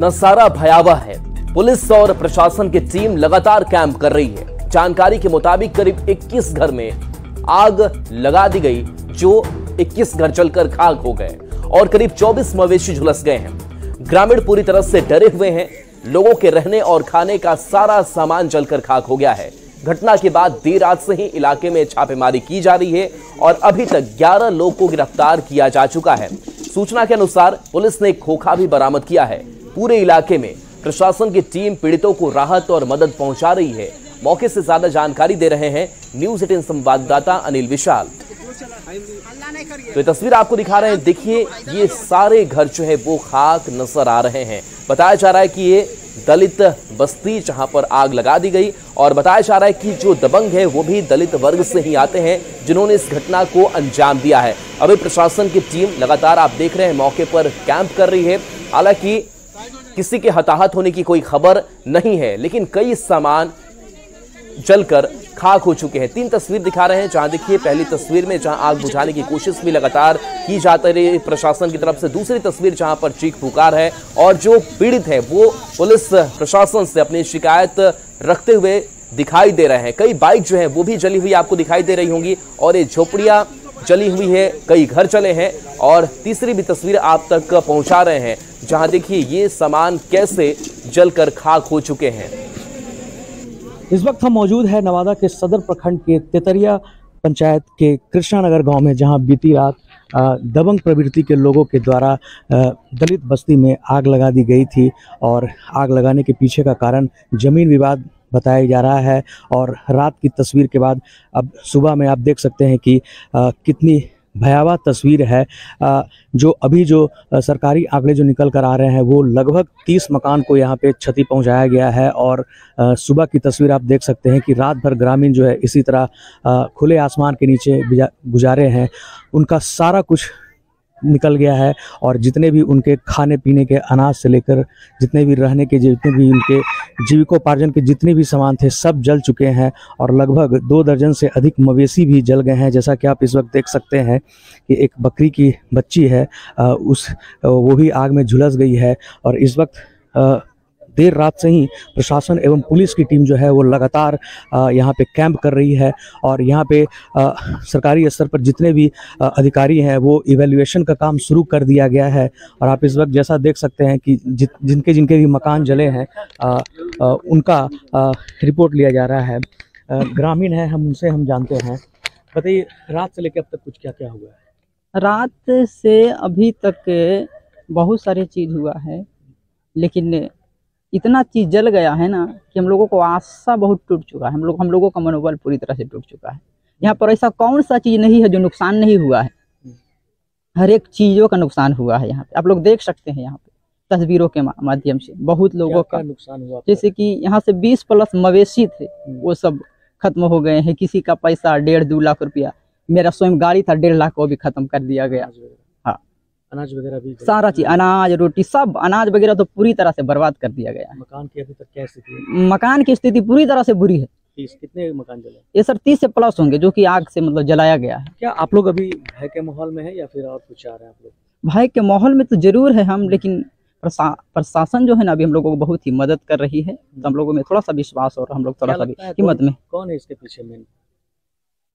नजारा भयावह है। पुलिस और प्रशासन की टीम लगातार कैंप कर रही है। जानकारी के मुताबिक करीब 21 घर में आग लगा दी गई, जो 21 घर जलकर खाक हो गए और करीब 24 मवेशी झुलस गए हैं। ग्रामीण पूरी तरह से डरे हुए हैं। लोगों के रहने और खाने का सारा सामान जलकर खाक हो गया है। घटना के बाद देर रात से ही इलाके में छापेमारी की जा रही है और अभी तक 11 लोगों को गिरफ्तार किया जा चुका है। सूचना के अनुसार पुलिस ने एक खोखा भी बरामद किया है। पूरे इलाके में प्रशासन की टीम पीड़ितों को राहत और मदद पहुंचा रही है। मौके से ज्यादा जानकारी दे रहे हैं न्यूज़ 18 संवाददाता अनिल विशाल। तो ये तस्वीर आपको दिखा रहे हैं। देखिए, ये सारे घर जो है वो खाक नजर आ रहे हैं। बताया जा रहा है कि ये दलित बस्ती जहां पर आग लगा दी गई और बताया जा रहा है कि जो दबंग है वो भी दलित वर्ग से ही आते हैं, जिन्होंने इस घटना को अंजाम दिया है। अभी प्रशासन की टीम लगातार आप देख रहे हैं मौके पर कैंप कर रही है। हालांकि किसी के हताहत होने की कोई खबर नहीं है, लेकिन कई सामान जलकर खाक हो चुके हैं। 3 तस्वीर दिखा रहे हैं। जहां देखिए, पहली तस्वीर में जहां आग बुझाने की कोशिश भी लगातार की जाती रही प्रशासन की तरफ से। दूसरी तस्वीर जहां पर चीख पुकार है और जो पीड़ित है वो पुलिस प्रशासन से अपनी शिकायत रखते हुए दिखाई दे रहे हैं। कई बाइक जो है वो भी जली हुई आपको दिखाई दे रही होंगी और ये झोपड़ियां जली हुई है, कई घर चले हैं। और तीसरी भी तस्वीर आप तक पहुंचा रहे हैं, जहां देखिए ये सामान कैसे जलकर खाक हो चुके हैं। इस वक्त हम मौजूद है नवादा के सदर प्रखंड के तेतरिया पंचायत के कृष्णानगर गांव में, जहां बीती रात दबंग प्रवृत्ति के लोगों के द्वारा दलित बस्ती में आग लगा दी गई थी। और आग लगाने के पीछे का कारण जमीन विवाद बताया जा रहा है। और रात की तस्वीर के बाद अब सुबह में आप देख सकते हैं कि कितनी भयावह तस्वीर है। जो अभी जो सरकारी आंकड़े जो निकल कर आ रहे हैं वो लगभग 30 मकान को यहाँ पे क्षति पहुँचाया गया है। और सुबह की तस्वीर आप देख सकते हैं कि रात भर ग्रामीण जो है इसी तरह खुले आसमान के नीचे गुजारे हैं। उनका सारा कुछ निकल गया है और जितने भी उनके खाने पीने के अनाज से लेकर जितने भी रहने के, जितने भी उनके जीविकोपार्जन के जितने भी सामान थे सब जल चुके हैं। और लगभग 2 दर्जन से अधिक मवेशी भी जल गए हैं। जैसा कि आप इस वक्त देख सकते हैं कि एक बकरी की बच्ची है, वो भी आग में झुलस गई है। और इस वक्त देर रात से ही प्रशासन एवं पुलिस की टीम जो है वो लगातार यहाँ पे कैंप कर रही है। और यहाँ पे सरकारी स्तर पर जितने भी अधिकारी हैं वो इवैल्यूएशन का काम शुरू कर दिया गया है। और आप इस वक्त जैसा देख सकते हैं कि जिनके भी मकान जले हैं उनका रिपोर्ट लिया जा रहा है। ग्रामीण है, हम उनसे हम जानते हैं। बताइए, रात से लेकर अब तक कुछ क्या क्या हुआ है? रात से अभी तक बहुत सारी चीज़ हुआ है, लेकिन इतना चीज़ जल गया है ना कि हम लोगों को आशा बहुत टूट चुका है। हम लोगों का मनोबल पूरी तरह से टूट चुका है। यहाँ पर ऐसा कौन सा चीज़ नहीं है जो नुकसान नहीं हुआ है। हर एक चीज़ों का नुकसान हुआ है। यहाँ पे आप लोग देख सकते हैं, यहाँ पे तस्वीरों के माध्यम से बहुत लोगों का नुकसान हुआ। जैसे कि यहाँ से 20+ मवेशी थे, वो सब खत्म हो गए हैं। किसी का पैसा 1.5-2 लाख रुपया, मेरा स्वयं गाड़ी था 1.5 लाख, वो भी खत्म कर दिया गया। अनाज वगैरह भी, सारा चीज, अनाज रोटी सब, अनाज वगैरह तो पूरी तरह से बर्बाद कर दिया गया है। मकान की अभी तक क्या स्थिति है? मकान की स्थिति पूरी तरह से बुरी है। 30 कितने मकान जले? ये सर 30 से प्लस होंगे जो कि आग से मतलब जलाया गया है। क्या आप लोग अभी भय के माहौल में है या फिर और कुछ चाह रहे हैं आप लोग? भय के माहौल में तो जरूर है हम, लेकिन प्रशासन जो है ना अभी हम लोगों को बहुत ही मदद कर रही है। तो हम लोगों में थोड़ा सा विश्वास और हम लोग थोड़ा सा हिम्मत में। कौन है इसके पीछे मेन?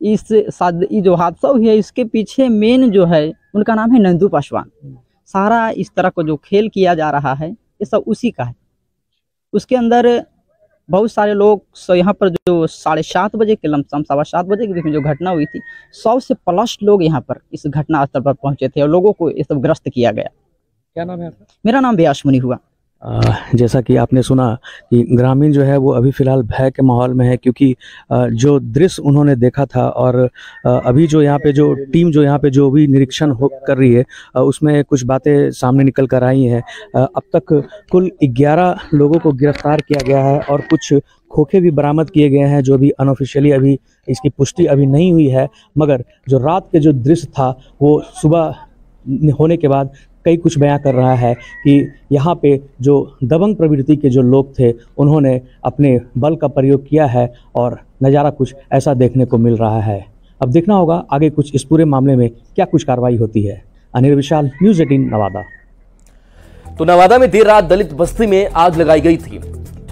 ये जो हादसा हुआ है इसके पीछे मेन जो है उनका नाम है नंदू पासवान। सारा इस तरह को जो खेल किया जा रहा है ये सब उसी का है। उसके अंदर बहुत सारे लोग यहाँ पर जो 7:30 बजे के लमसम 7:15 बजे के बीच में जो घटना हुई थी, 100 से प्लस लोग यहाँ पर इस घटना स्थल पर पहुंचे थे और लोगों को ये सब ग्रस्त किया गया। क्या नाम है आपका? मेरा नाम व्यास मुनि हुआ। जैसा कि आपने सुना कि ग्रामीण जो है वो अभी फ़िलहाल भय के माहौल में है, क्योंकि जो दृश्य उन्होंने देखा था और अभी जो यहाँ पे जो टीम जो यहाँ पे जो भी निरीक्षण कर रही है उसमें कुछ बातें सामने निकल कर आई हैं। अब तक कुल 11 लोगों को गिरफ्तार किया गया है और कुछ खोखे भी बरामद किए गए हैं, जो भी अनऑफिशियली अभी इसकी पुष्टि अभी नहीं हुई है। मगर जो रात के जो दृश्य था वो सुबह होने के बाद कई कुछ बयां कर रहा है कि यहाँ पे जो दबंग प्रवृत्ति के जो लोग थे उन्होंने अपने बल का प्रयोग किया है और नज़ारा कुछ ऐसा देखने को मिल रहा है। अब देखना होगा आगे कुछ इस पूरे मामले में क्या कुछ कार्रवाई होती है। अनिल विशाल, न्यूज़ 18 नवादा। तो नवादा में देर रात दलित बस्ती में आग लगाई गई थी।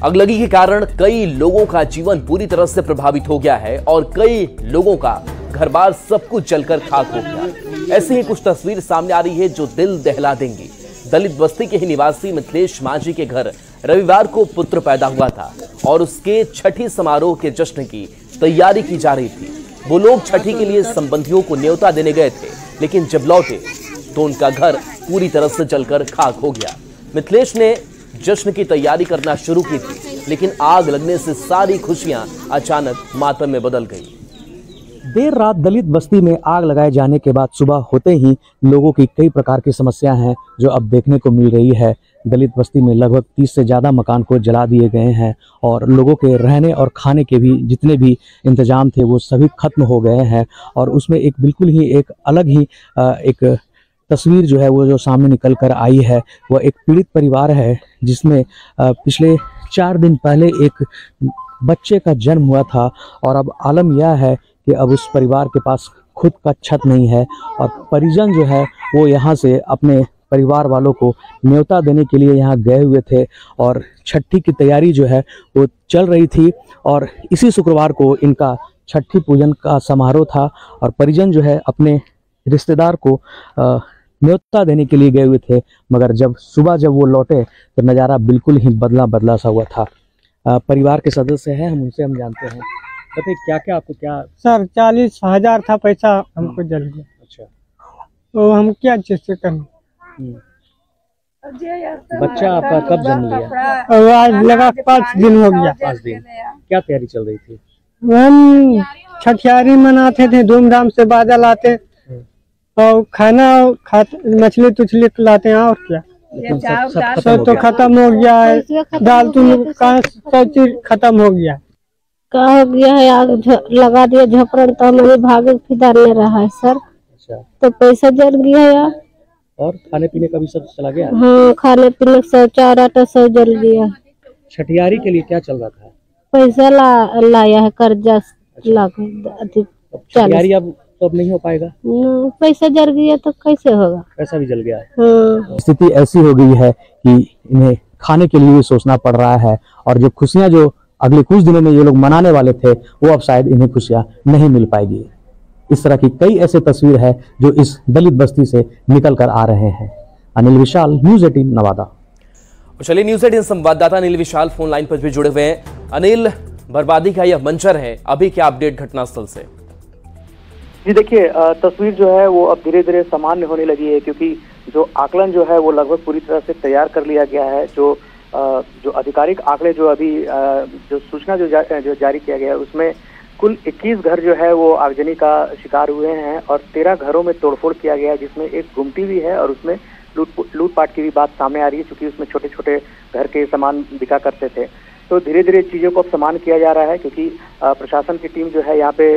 अगलगी के कारण कई लोगों का जीवन पूरी तरह से प्रभावित हो गया है और कई लोगों का घर-बार सब कुछ जलकर खाक हो गया। ऐसी ही कुछ तस्वीर सामने आ रही है जो दिल दहला देंगी। दलित बस्ती के ही निवासी मिथिलेश मांझी के घर रविवार को पुत्र पैदा हुआ था और उसके छठी समारोह के जश्न की तैयारी की जा रही थी। वो लोग छठी के लिए संबंधियों को न्योता देने गए थे, लेकिन जब लौटे तो उनका घर पूरी तरह से जलकर खाक हो गया। मिथिलेश ने जश्न की तैयारी करना शुरू की थी, लेकिन आग लगने से सारी खुशियां अचानक मातम में बदल गई। देर रात दलित बस्ती में आग लगाए जाने के बाद सुबह होते ही लोगों की कई प्रकार की समस्या हैं जो अब देखने को मिल रही है। दलित बस्ती में लगभग 30 से ज़्यादा मकान को जला दिए गए हैं और लोगों के रहने और खाने के भी जितने भी इंतजाम थे वो सभी खत्म हो गए हैं। और उसमें एक बिल्कुल ही एक अलग ही एक तस्वीर जो है वो जो सामने निकल कर आई है, वह एक पीड़ित परिवार है जिसमें पिछले 4 दिन पहले एक बच्चे का जन्म हुआ था और अब आलम यह है कि अब उस परिवार के पास खुद का छत नहीं है और परिजन जो है वो यहाँ से अपने परिवार वालों को न्योता देने के लिए यहाँ गए हुए थे और छठी की तैयारी जो है वो चल रही थी। और इसी शुक्रवार को इनका छठी पूजन का समारोह था और परिजन जो है अपने रिश्तेदार को न्योता देने के लिए गए हुए थे, मगर जब सुबह जब वो लौटे तो नज़ारा बिल्कुल ही बदला सा हुआ था। परिवार के सदस्य हैं, हम उनसे जानते हैं। बताइए क्या क्या आपको क्या? सर 40,000 था पैसा, हमको जल गया। अच्छा, तो हम क्या चीज से करें? बच्चा आपका कब जन्म लिया? और आज लगा 5 दिन हो गया। 5 दिन। क्या तैयारी चल रही थी? हम छठियारी मनाते थे, धूमधाम से बाजा लाते और खाना मछली तुछली लाते हैं और क्या। सब तो खत्म हो गया है, दाल तुम सब चीज खत्म हो गया। क्या हो गया है, आग लगा दिया झोपड़न तो हमारे भागे फिदार नहीं रहा है सर। अच्छा, तो पैसा जल गया यार। और खाने पीने का भी सब चला गया? हाँ, खाने पीने सब चार आटा सब जल गया। छठियारी के लिए क्या चल रहा था? पैसा लाया है कर्जा। अच्छा। छठियारी अब नहीं हो पाएगा? पैसा जल गया तो कैसे होगा? पैसा भी जल गया है। हाँ। स्थिति ऐसी हो गई है कि इन्हें खाने के लिए भी सोचना पड़ रहा है और जो खुशियां जो अगले कुछ दिनों में ये लोग मनाने वाले थे वो अब शायद इन्हें खुशियां नहीं मिल पाएगी। इस तरह की कई ऐसे तस्वीर है जो इस दलित बस्ती से निकल कर आ रहे हैं। अनिल विशाल, न्यूज़ 18 नवादा। चलिए, न्यूज़ 18 संवाददाता अनिल विशाल फोन लाइन पर भी जुड़े हुए हैं। अनिल, बर्बादी का यह मंजर है, अभी क्या अपडेट घटनास्थल से? जी देखिए, तस्वीर जो है वो अब धीरे धीरे सामान्य होने लगी है क्योंकि जो आकलन जो है वो लगभग पूरी तरह से तैयार कर लिया गया है। जो आधिकारिक आंकड़े जो अभी जो सूचना जो जारी किया गया है उसमें कुल 21 घर जो है वो आगजनी का शिकार हुए हैं और 13 घरों में तोड़फोड़ किया गया है, जिसमें एक गुमटी भी है और उसमें लूटपाट की भी बात सामने आ रही है क्योंकि उसमें छोटे छोटे घर के सामान बिका करते थे। तो धीरे धीरे चीज़ों को अब समान किया जा रहा है क्योंकि प्रशासन की टीम जो है यहाँ पे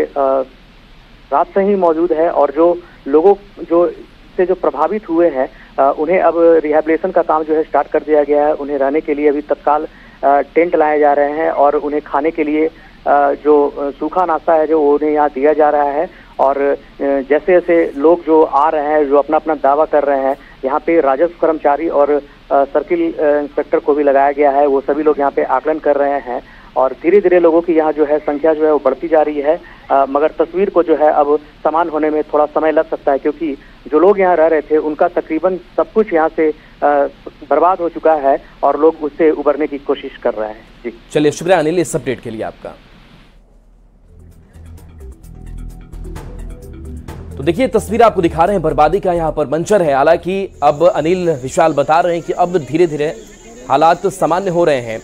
रात से ही मौजूद है और जो लोगों जो प्रभावित हुए हैं उन्हें अब रिहैबिलिटेशन का काम जो है स्टार्ट कर दिया गया है। उन्हें रहने के लिए अभी तत्काल टेंट लाए जा रहे हैं और उन्हें खाने के लिए जो सूखा नाश्ता है जो उन्हें यहाँ दिया जा रहा है। और जैसे जैसे लोग जो आ रहे हैं जो अपना अपना दावा कर रहे हैं, यहाँ पे राजस्व कर्मचारी और सर्किल इंस्पेक्टर को भी लगाया गया है। वो सभी लोग यहाँ पे आकलन कर रहे हैं और धीरे धीरे लोगों की यहाँ जो है संख्या जो है वो बढ़ती जा रही है। मगर तस्वीर को जो है अब समान होने में थोड़ा समय लग सकता है क्योंकि जो लोग यहाँ रह रहे थे उनका तकरीबन सब कुछ यहाँ से बर्बाद हो चुका है और लोग उससे उबरने की कोशिश कर रहे हैं। जी चलिए, शुक्रिया अनिल इस अपडेट के लिए आपका। तो देखिए, तस्वीर आपको दिखा रहे हैं बर्बादी का यहाँ पर मंजर है। हालांकि अब अनिल विशाल बता रहे हैं कि अब धीरे धीरे हालात सामान्य हो रहे हैं।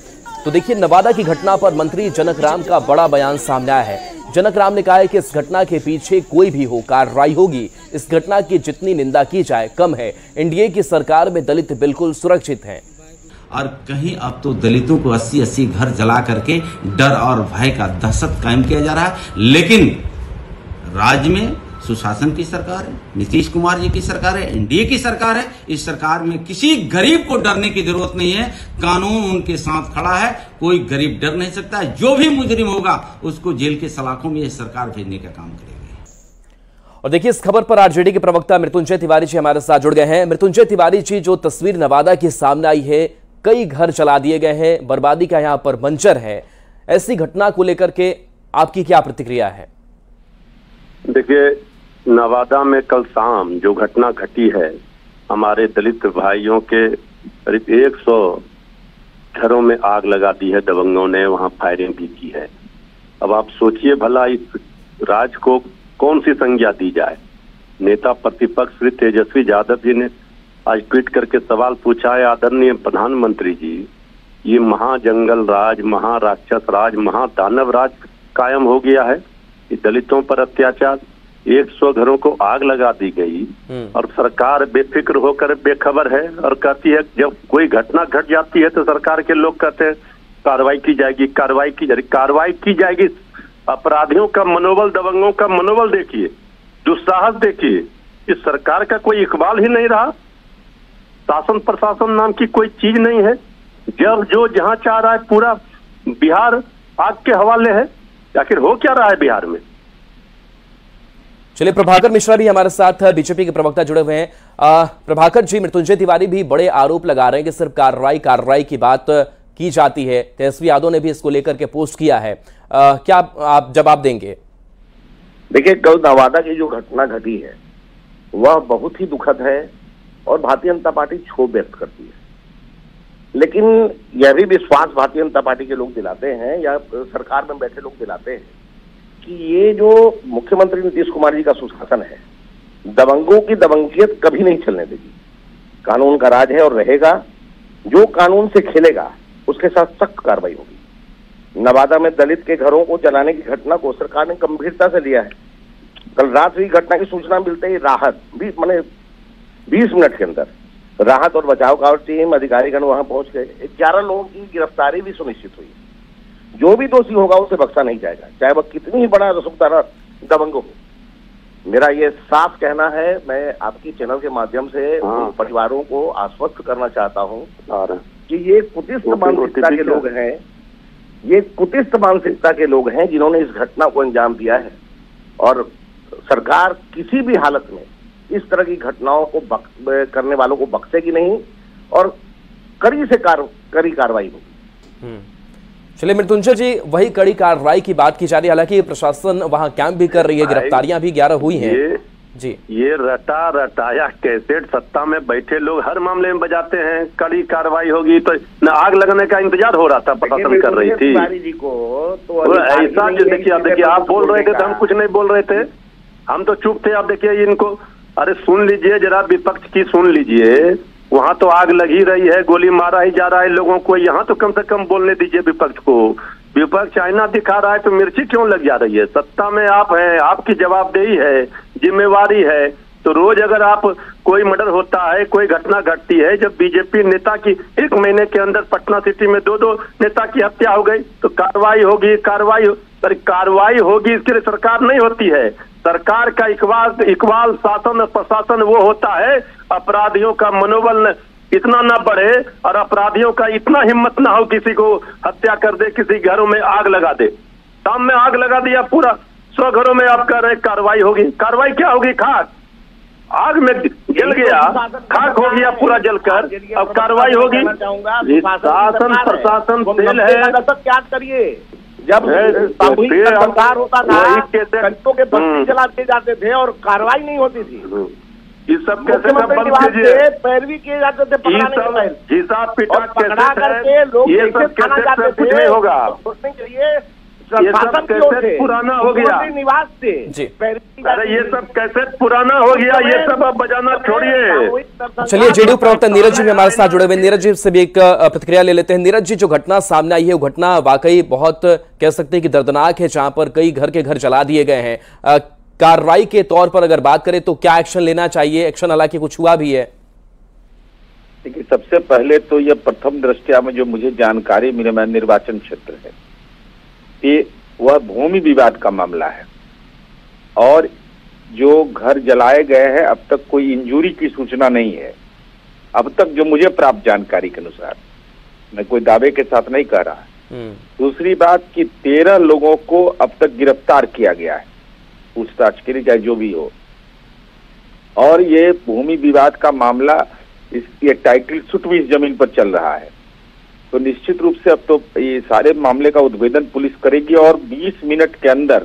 तो देखिए, नवादा की घटना पर मंत्री जनक राम का बड़ा बयान सामने आया है। जनक राम ने कहा है कि इस घटना के पीछे कोई भी हो कार्रवाई होगी। इस घटना की जितनी निंदा की जाए कम है। एनडीए की सरकार में दलित बिल्कुल सुरक्षित हैं। और कहीं अब तो दलितों को 80-80 घर जला करके डर और भय का दहशत कायम किया जा रहा है। लेकिन राज्य में सुशासन की सरकार है, नीतीश कुमार जी की सरकार है, एनडीए की सरकार है। इस सरकार में किसी गरीब को डरने की जरूरत नहीं है। कानून उनके साथ खड़ा है, कोई गरीब डर नहीं सकता। जो भी मुजरिम होगा उसको जेल के सलाखों में यह सरकार भेजने का काम करेगी। और देखिए, इस खबर पर आरजेडी के प्रवक्ता मृत्युंजय तिवारी जी हमारे साथ जुड़ गए हैं। मृत्युंजय तिवारी जी, जो तस्वीर नवादा की सामने आई है, कई घर जला दिए गए हैं, बर्बादी का यहां पर मंजर है, ऐसी घटना को लेकर के आपकी क्या प्रतिक्रिया है? देखिए, नवादा में कल शाम जो घटना घटी है, हमारे दलित भाइयों के करीब 100 घरों में आग लगा दी है दबंगों ने, वहां फायरिंग भी की है। अब आप सोचिए भला इस राज को कौन सी संज्ञा दी जाए। नेता प्रतिपक्ष श्री तेजस्वी यादव जी ने आज ट्वीट करके सवाल पूछा है, आदरणीय प्रधानमंत्री जी, ये महाजंगल राज, महाराक्षस राज, महादानव राज कायम हो गया है, ये दलितों पर अत्याचार, 100 घरों को आग लगा दी गई और सरकार बेफिक्र होकर बेखबर है और कहती है जब कोई घटना घट जाती है तो सरकार के लोग कहते हैं कार्रवाई की जाएगी, कार्रवाई की जाएगी, कार्रवाई की जाएगी। अपराधियों का मनोबल, दबंगों का मनोबल देखिए, दुस्साहस देखिए। इस सरकार का कोई इकबाल ही नहीं रहा, शासन प्रशासन नाम की कोई चीज नहीं है। जब जो जहां चाह रहा है पूरा बिहार आग के हवाले है। आखिर हो क्या रहा है बिहार में? चलिए, प्रभाकर मिश्रा भी हमारे साथ बीजेपी के प्रवक्ता जुड़े हुए हैं। प्रभाकर जी, मृत्युंजय तिवारी भी बड़े आरोप लगा रहे हैं कि सिर्फ कार्रवाई की बात की जाती है। तेजस्वी यादव ने भी इसको लेकर के पोस्ट किया है, क्या आप जवाब देंगे? देखिए, कल नवादा की जो घटना घटी है वह बहुत ही दुखद है और भारतीय जनता पार्टी क्षोभ व्यक्त करती है। लेकिन यह भी विश्वास भारतीय जनता पार्टी के लोग दिलाते हैं या सरकार में बैठे लोग दिलाते हैं कि ये जो मुख्यमंत्री नीतीश कुमार जी का सुशासन है, दबंगों की दबंगियत कभी नहीं चलने देगी। कानून का राज है और रहेगा। जो कानून से खेलेगा उसके साथ सख्त कार्रवाई होगी। नवादा में दलित के घरों को जलाने की घटना को सरकार ने गंभीरता से लिया है। कल रात हुई घटना की सूचना मिलते ही राहत भी 20 मिनट के अंदर राहत और बचाव का टीम, अधिकारीगण वहां पहुंच गए। 11 लोगों की गिरफ्तारी भी सुनिश्चित हुई। जो भी दोषी होगा उसे बख्शा नहीं जाएगा, चाहे वह कितनी ही बड़ा रसूखदार दबंग हो। मेरा ये साफ कहना है। मैं आपकी चैनल के माध्यम से परिवारों को आश्वस्त करना चाहता हूँ कि ये कुटिष्ठ मानसिकता के लोग हैं, ये कुटिष्ठ मानसिकता के लोग हैं जिन्होंने इस घटना को अंजाम दिया है। और सरकार किसी भी हालत में इस तरह की घटनाओं को करने वालों को बख्शेगी नहीं और कड़ी से कड़ी कार्रवाई होगी। चलिए मृत्युंजय जी, वही कड़ी कार्रवाई की बात की जा रही है। हालांकि प्रशासन वहां कैंप भी कर रही है, गिरफ्तारियां भी 11 हुई हैं जी। ये रटाया कैसेट सत्ता में बैठे लोग हर मामले में बजाते हैं, कड़ी कार्रवाई होगी। तो न आग लगने का इंतजार हो रहा था, प्रशासन कर रही थी तो ऐसा। देखिए आप बोल रहे थे तो हम कुछ नहीं बोल रहे थे, हम तो चुप थे। आप देखिए इनको, अरे सुन लीजिए जरा, विपक्ष की सुन लीजिए। वहां तो आग लग ही रही है, गोली मारा ही जा रहा है लोगों को, यहाँ तो कम से कम बोलने दीजिए विपक्ष को। विपक्ष आईना दिखा रहा है तो मिर्ची क्यों लग जा रही है? सत्ता में आप हैं, आपकी जवाबदेही है, जिम्मेवारी है। तो रोज अगर आप कोई मर्डर होता है, कोई घटना घटती है, जब बीजेपी नेता की 1 महीने के अंदर पटना सिटी में 2 नेता की हत्या हो गई तो कार्रवाई होगी। कार्रवाई होगी, इसके लिए सरकार नहीं होती है। सरकार का इकबाल शासन प्रशासन वो होता है, अपराधियों का मनोबल इतना ना बढ़े और अपराधियों का इतना हिम्मत ना हो किसी को हत्या कर दे, किसी घरों में आग लगा दे। शाम में आग लगा दिया, पूरा 100 घरों में आप कह रहे कार्रवाई होगी। कार्रवाई क्या होगी? खाक, आग में जल गया, खाक हो गया पूरा जलकर, अब कार्रवाई होगी। शासन प्रशासन फेल है। क्या करिए, जब सामूहिक संस्कार होता था, घंटों के बत्ती जला दिए जाते थे और कार्रवाई नहीं होती थी। ये सब कैसे पैरवी किए जाते थे, हिसाब पिटा पकड़ा करके लोग ये सब कैसे कुछ नहीं होगा। सोचने के लिए ये सब कैसे पुराना हो गया, निवास से जी। अरे ये सब कैसे पुराना हो गया, ये सब अब बजाना छोड़िए। चलिए, जेडीयू प्रवक्ता नीरज जी भी हमारे साथ जुड़े हुए। नीरज जी से भी एक प्रतिक्रिया ले लेते हैं। नीरज जी, जो घटना सामने आई है वो घटना वाकई बहुत कह सकते हैं कि दर्दनाक है, जहां पर कई घर के घर जला दिए गए हैं। कार्रवाई के तौर पर अगर बात करें तो क्या एक्शन लेना चाहिए? एक्शन हालांकि कुछ हुआ भी है। देखिए, सबसे पहले तो यह प्रथम दृष्टया में जो मुझे जानकारी मिली, मैं निर्वाचन क्षेत्र है कि वह भूमि विवाद का मामला है और जो घर जलाए गए हैं अब तक कोई इंजरी की सूचना नहीं है। अब तक जो मुझे प्राप्त जानकारी के अनुसार, मैं कोई दावे के साथ नहीं कह रहा। दूसरी बात कि 13 लोगों को अब तक गिरफ्तार किया गया है पूछताछ के लिए, चाहे जो भी हो। और ये भूमि विवाद का मामला ये टाइटल सूट भी इस जमीन पर चल रहा है। तो निश्चित रूप से अब तो ये सारे मामले का उद्भेदन पुलिस करेगी और 20 मिनट के अंदर,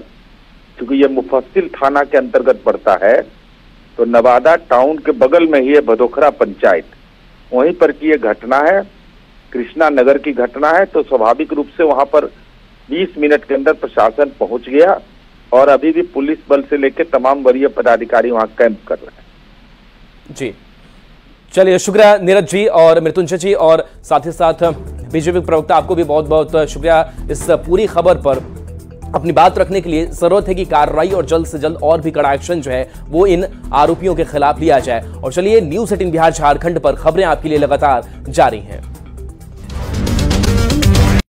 क्योंकि ये मुफस्सिल थाना के अंतर्गत पड़ता है, तो नवादा टाउन के बगल में ही है भदोखरा पंचायत, वहीं पर की ये घटना है, कृष्णा नगर की घटना है। तो स्वाभाविक रूप से वहां पर 20 मिनट के अंदर प्रशासन पहुंच गया और अभी भी पुलिस बल से लेकर तमाम वरीय पदाधिकारी वहां कैंप कर रहे हैं। जी चलिए, शुक्रिया नीरज जी और मृत्युंजय जी, और साथ ही साथ बीजेपी प्रवक्ता आपको भी बहुत बहुत शुक्रिया इस पूरी खबर पर अपनी बात रखने के लिए। जरूरत है कि कार्रवाई और जल्द से जल्द और भी कड़ा एक्शन जो है वो इन आरोपियों के खिलाफ लिया जाए। और चलिए, न्यूज़ 18 बिहार झारखंड पर खबरें आपके लिए लगातार जारी हैं।